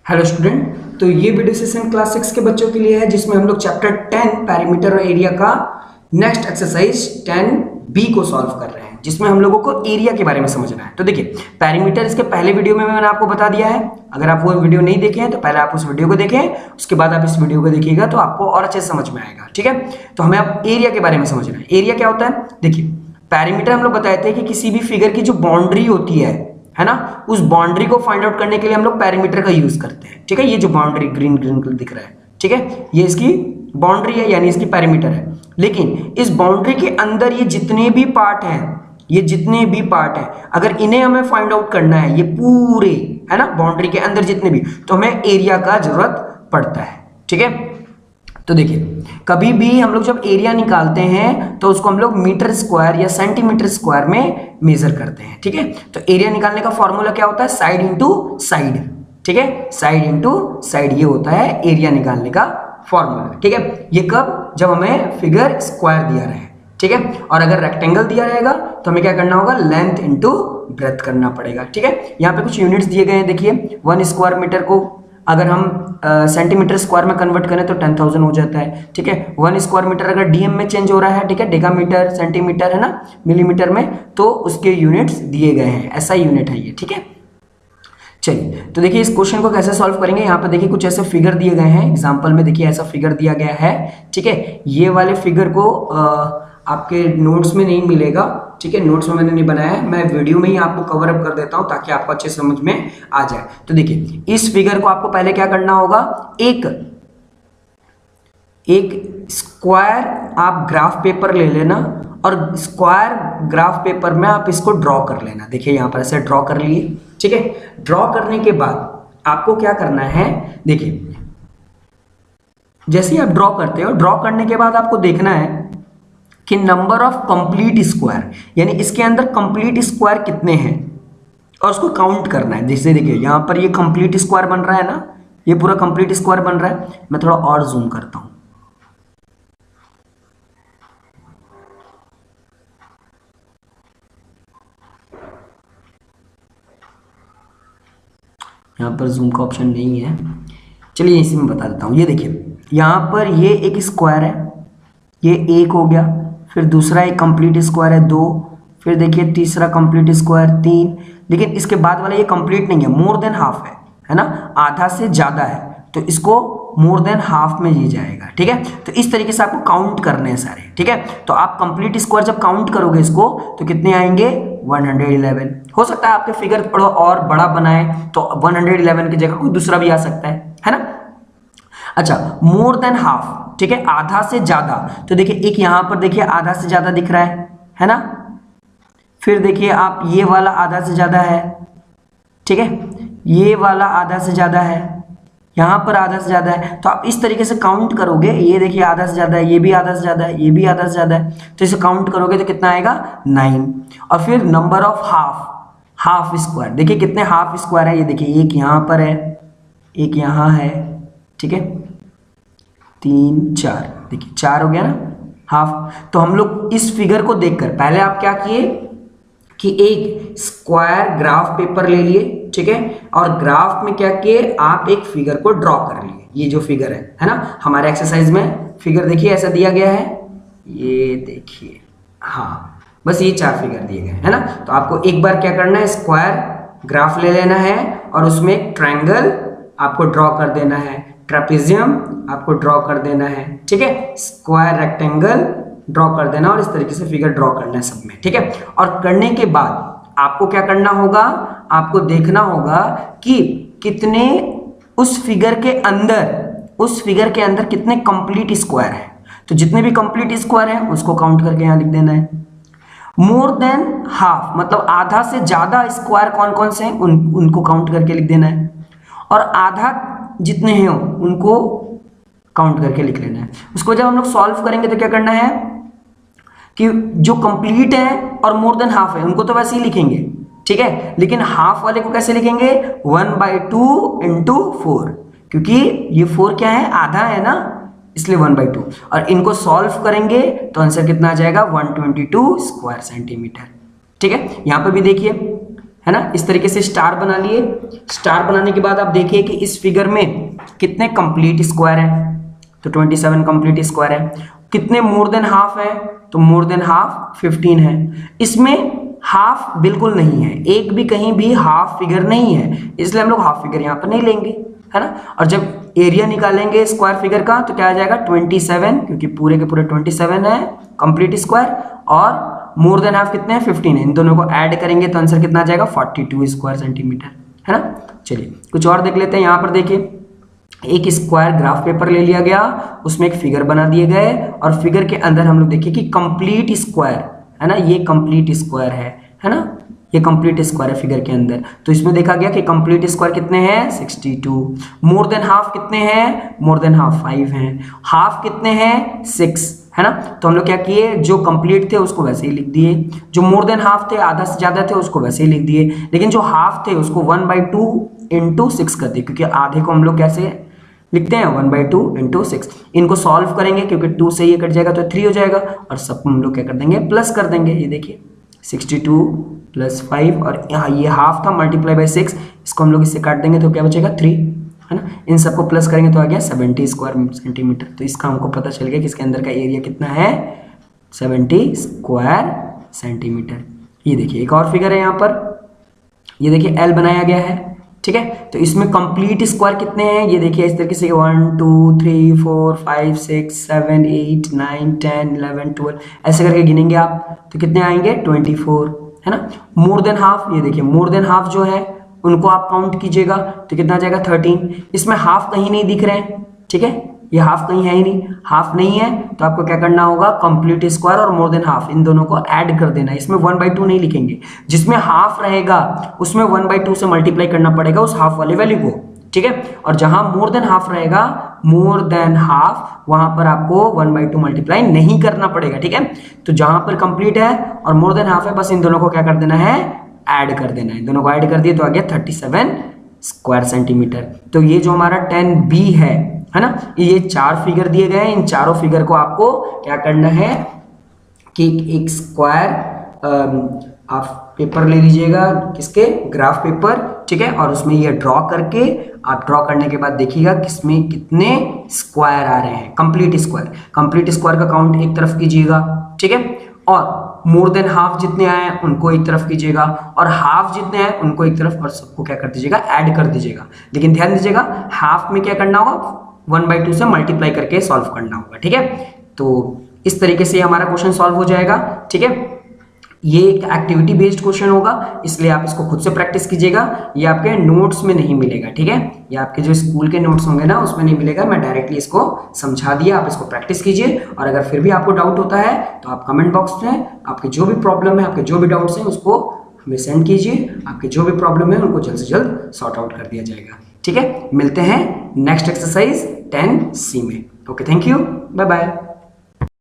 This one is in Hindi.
हेलो स्टूडेंट, तो ये वीडियो सेशन क्लास 6 के बच्चों के लिए है जिसमें हम लोग चैप्टर 10 पैरामीटर और एरिया का नेक्स्ट एक्सरसाइज 10B को सॉल्व कर रहे हैं, जिसमें हम लोगों को एरिया के बारे में समझना है। तो देखिए, पैरामीटर इसके पहले वीडियो में मैंने आपको बता दिया है। अगर आप वो वीडियो नहीं देखे हैं तो पहले आप उस वीडियो को देखें, उसके बाद आप इस वीडियो को देखिएगा तो आपको और अच्छे से समझ में आएगा। ठीक है, तो हमें अब एरिया के बारे में समझना है। एरिया क्या होता है? देखिए, पैरामीटर हम लोग बताए थे कि किसी भी फिगर की जो बाउंड्री होती है ना, उस बाउंड्री को फाइंड आउट करने के लिए हम लोग पैरामीटर का यूज करते हैं। ठीक है, ये जो बाउंड्री ग्रीन ग्रीन कलर दिख रहा है, ठीक है, ये इसकी बाउंड्री है, यानी इसकी पैरामीटर है। लेकिन इस बाउंड्री के अंदर ये जितने भी पार्ट हैं, अगर इन्हें हमें फाइंड आउट करना है, ये पूरे है ना, बाउंड्री के अंदर जितने भी, तो हमें एरिया का जरूरत पड़ता है। ठीक है, तो देखिए, कभी भी हम लोग जब एरिया निकालते हैं तो उसको हम लोग मीटर स्क्वायर या सेंटीमीटर स्क्वायर में मेजर करते हैं। ठीक है, तो एरिया निकालने का फॉर्मूला क्या होता है? Side into side. ठीक है, साइड इंटू साइड, ये होता है एरिया निकालने का फॉर्मूला। ठीक है, ये कब? जब हमें फिगर स्क्वायर दिया रहे। ठीक है, और अगर रेक्टेंगल दिया रहेगा तो हमें क्या करना होगा? लेंथ इंटू ब्रेथ करना पड़ेगा। ठीक है, यहाँ पे कुछ यूनिट्स दिए गए हैं। देखिए, 1 स्क्वायर मीटर को अगर हम सेंटीमीटर स्क्वायर में कन्वर्ट करें तो 10,000 हो जाता है। ठीक है, 1 स्क्वायर मीटर अगर डीएम में चेंज हो रहा है, ठीक है, डेकामीटर, सेंटीमीटर है ना, मिलीमीटर में, तो उसके यूनिट्स दिए गए हैं। ऐसा यूनिट है ये। ठीक है, चलिए, तो देखिए इस क्वेश्चन को कैसे सॉल्व करेंगे। यहाँ पे देखिए कुछ ऐसे फिगर दिए गए हैं। एग्जांपल में देखिए ऐसा फिगर दिया गया है। ठीक है, ये वाले फिगर को आपके नोट्स में नहीं मिलेगा। ठीक है, नोट्स में मैंने नहीं बनाया है, मैं वीडियो में ही आपको कवर अप कर देता हूं ताकि आपको अच्छे समझ में आ जाए। तो देखिए, इस फिगर को आपको पहले क्या करना होगा? एक स्क्वायर आप ग्राफ पेपर ले लेना और स्क्वायर ग्राफ पेपर में आप इसको ड्रॉ कर लेना। देखिए यहाँ पर ऐसे ड्रॉ कर लिए। ठीक है, ड्रॉ करने के बाद आपको क्या करना है? देखिए, जैसे ही आप ड्रॉ करते हो, ड्रॉ करने के बाद आपको देखना है कि नंबर ऑफ कंप्लीट स्क्वायर, यानी इसके अंदर कंप्लीट स्क्वायर कितने हैं, और उसको काउंट करना है। जैसे देखिए यहाँ पर ये कंप्लीट स्क्वायर बन रहा है ना, ये पूरा कंप्लीट स्क्वायर बन रहा है। मैं थोड़ा और जूम करता हूं। यहाँ पर जूम का ऑप्शन नहीं है, चलिए इसी में बता देता हूँ। ये देखिए, यहाँ पर ये एक स्क्वायर है, ये एक हो गया, फिर दूसरा एक कंप्लीट स्क्वायर है 2, फिर देखिए तीसरा कंप्लीट स्क्वायर 3, लेकिन इसके बाद वाला ये कंप्लीट नहीं है, मोर देन हाफ है ना, आधा से ज़्यादा है, तो इसको मोर देन हाफ में ये जाएगा। ठीक है, तो इस तरीके से आपको काउंट करने हैं सारे। ठीक है, तो आप कंप्लीट स्क्वायर जब काउंट करोगे इसको तो कितने आएंगे? 111। हो सकता है आपके फिगर थोड़ा और बड़ा बनाए तो 111 की जगह कोई दूसरा भी आ सकता है ना। अच्छा, मोर देन हाफ, ठीक है, आधा से ज्यादा, तो देखिए एक यहां पर देखिए आधा से ज्यादा दिख रहा है ना, फिर देखिए आप ये वाला आधा से ज्यादा है, ठीक है, ये वाला आधा से ज्यादा है, यहां पर आधा से ज्यादा है, तो आप इस तरीके से काउंट करोगे। ये देखिए आधा से ज्यादा है, ये भी आधा से ज्यादा है, ये भी आधा से ज्यादा है, तो इसे काउंट करोगे तो कितना आएगा? 9। और फिर नंबर ऑफ हाफ स्क्वायर, देखिए कितने हाफ स्क्वायर है। ये देखिए एक यहां पर है, एक यहां है, ठीक है, 3 4, देखिए 4 हो गया ना हाफ। तो हम लोग इस फिगर को देखकर पहले आप क्या किए कि एक स्क्वायर ग्राफ पेपर ले लिए, ठीक है, और ग्राफ में क्या किए? आप एक फिगर को ड्रॉ कर लिए। ये जो फिगर है ना, हमारे एक्सरसाइज में फिगर देखिए ऐसा दिया गया है, ये देखिए, हाँ, बस ये 4 फिगर दिए गए है ना। तो आपको एक बार क्या करना है? स्क्वायर ग्राफ ले लेना है और उसमें एक ट्रायंगल आपको ड्रॉ कर देना है, ट्रेपेजियम आपको ड्रॉ कर देना है, ठीक है, स्क्वायर रेक्टेंगल ड्रॉ कर देना, और इस तरीके से फिगर ड्रॉ करना है सब में। ठीक है, और करने के बाद आपको क्या करना होगा? आपको देखना होगा कि कितने उस फिगर के अंदर कितने कंप्लीट स्क्वायर है। तो जितने भी कंप्लीट स्क्वायर है उसको काउंट करके यहां लिख देना है। मोर देन हाफ मतलब आधा से ज्यादा स्क्वायर कौन कौन से हैं उनको काउंट करके लिख देना है, और आधा जितने हैं उनको काउंट करके लिख लेना है। उसको जब हम लोग सॉल्व करेंगे तो क्या करना है कि जो कंप्लीट है और मोर देन हाफ है उनको तो वैसे ही लिखेंगे, ठीक है, लेकिन हाफ वाले को कैसे लिखेंगे? 1/2 इंटू 4, क्योंकि ये 4 क्या है? आधा है ना, इसलिए 1/2। और इनको सॉल्व करेंगे तो आंसर कितना आ जाएगा? 122 स्क्वायर सेंटीमीटर। ठीक है, यहां पर भी देखिए है ना। इस तरीके से स्टार बना लिए। स्टार बनाने के बाद आप देखिए कि इस फिगर में कितने कंप्लीट स्क्वायर हैं, तो 27 कंप्लीट स्क्वायर है। कितने मोर देन हाफ है, तो मोर देन हाफ 15 है। इसमें हाफ बिल्कुल नहीं है, एक भी कहीं भी हाफ फिगर नहीं है, इसलिए हम लोग हाफ फिगर यहाँ पर नहीं लेंगे, है ना। और जब एरिया निकालेंगे स्क्वायर फिगर का तो क्या आ जाएगा 27, क्योंकि पूरे के पूरे 27 है कंप्लीट स्क्वायर, और मोर देन हाफ कितने हैं 15 है। इन दोनों को ऐड करेंगे तो आंसर कितना आ जाएगा 42 स्क्वायर सेंटीमीटर, है ना। चलिए कुछ और देख लेते हैं। यहाँ पर देखिए एक स्क्वायर ग्राफ पेपर ले लिया गया, उसमें एक फिगर बना दिए गए, और फिगर के अंदर हम लोग देखिए कि कंप्लीट स्क्वायर, है ना, ये कंप्लीट स्क्वायर है ना, ये कंप्लीट स्क्वायर है फिगर के अंदर। तो इसमें देखा गया कि कंप्लीट स्क्वायर कितने हैं 62। मोर देन हाफ कितने हैं, मोर देन हाफ 5 हैं। हाफ कितने हैं 6, है ना। तो हम लोग क्या किए, जो कंप्लीट थे उसको वैसे ही लिख दिए, जो मोर देन हाफ थे आधा से ज्यादा थे उसको वैसे ही लिख दिए, लेकिन जो हाफ थे उसको 1/2 इंटू 6 कर दिए, क्योंकि आधे को हम लोग कैसे लिखते हैं 1/2 इंटू 6। इनको सॉल्व करेंगे क्योंकि 2 से ये कट जाएगा तो 3 हो जाएगा, और सबको हम लोग क्या कर देंगे प्लस कर देंगे। ये देखिए 62 + 5, और यहाँ ये हाफ था मल्टीप्लाई बाई 6, इसको हम लोग इससे काट देंगे तो क्या बचेगा 3, है ना। इन सबको प्लस करेंगे तो आ गया 70 स्क्वायर सेंटीमीटर। तो इसका हमको पता चल गया कि इसके अंदर का एरिया कितना है 70 स्क्वायर सेंटीमीटर। ये देखिए एक और फिगर है यहाँ पर, ये देखिए एल बनाया गया है, ठीक है। तो इसमें कंप्लीट स्क्वायर कितने हैं ये देखिए इस तरीके से 1 2 3 4 5 6 7 8 9 10 11 12 ऐसे करके गिनेंगे आप तो कितने आएंगे 24, है ना। मोर देन हाफ, ये देखिए मोर देन हाफ जो है उनको आप काउंट कीजिएगा तो कितना आ जाएगा 13। इसमें हाफ कहीं नहीं दिख रहे हैं, ठीक है, ये हाफ कहीं है ही नहीं, हाफ नहीं है तो आपको क्या करना होगा कंप्लीट स्क्वायर और मोर देन हाफ इन दोनों को ऐड कर देना है। इसमें 1/2 नहीं लिखेंगे, जिसमें हाफ रहेगा उसमें 1/2 से मल्टीप्लाई करना पड़ेगा उस हाफ वाले वैल्यू को, ठीक है। और जहां मोर देन हाफ रहेगा, मोर देन हाफ, वहां पर आपको 1/2 मल्टीप्लाई नहीं करना पड़ेगा, ठीक है। तो जहां पर कंप्लीट है और मोर देन हाफ है, बस इन दोनों को क्या कर देना है ऐड कर देना है। इन दोनों को ऐड कर दिए तो आ गया 37 स्क्वायर सेंटीमीटर। तो ये जो हमारा 10B है ना, ये 4 फिगर दिए गए हैं, इन चारों फिगर को आपको क्या करना है कि एक स्क्वायर आप पेपर ले लीजिएगा, किसके ग्राफ पेपर, ठीक है, और उसमें ये ड्रॉ करके आप ड्रॉ करने के बाद देखिएगा किसमें कितने स्क्वायर आ रहे हैं कंप्लीट स्क्वायर। कंप्लीट स्क्वायर का काउंट एक तरफ कीजिएगा, ठीक है, और मोर देन हाफ जितने आए हैं उनको एक तरफ कीजिएगा और हाफ जितने हैं उनको एक तरफ, और सबको क्या कर दीजिएगा ऐड कर दीजिएगा। लेकिन ध्यान दीजिएगा हाफ में क्या करना होगा 1/2 से मल्टीप्लाई करके सॉल्व करना होगा, ठीक है। तो इस तरीके से हमारा क्वेश्चन सॉल्व हो जाएगा, ठीक है। ये एक एक्टिविटी बेस्ड क्वेश्चन होगा, इसलिए आप इसको खुद से प्रैक्टिस कीजिएगा, ये आपके नोट्स में नहीं मिलेगा, ठीक है। ये आपके जो स्कूल के नोट्स होंगे ना उसमें नहीं मिलेगा, मैं डायरेक्टली इसको समझा दिया, आप इसको प्रैक्टिस कीजिए। और अगर फिर भी आपको डाउट होता है तो आप कमेंट बॉक्स में आपके जो भी प्रॉब्लम है, आपके जो भी डाउट्स हैं उसको हमें सेंड कीजिए, आपके जो भी प्रॉब्लम है उनको जल्द से जल्द सॉर्ट आउट कर दिया जाएगा, ठीक है। मिलते हैं नेक्स्ट एक्सरसाइज 10C में। Okay, thank you, bye bye.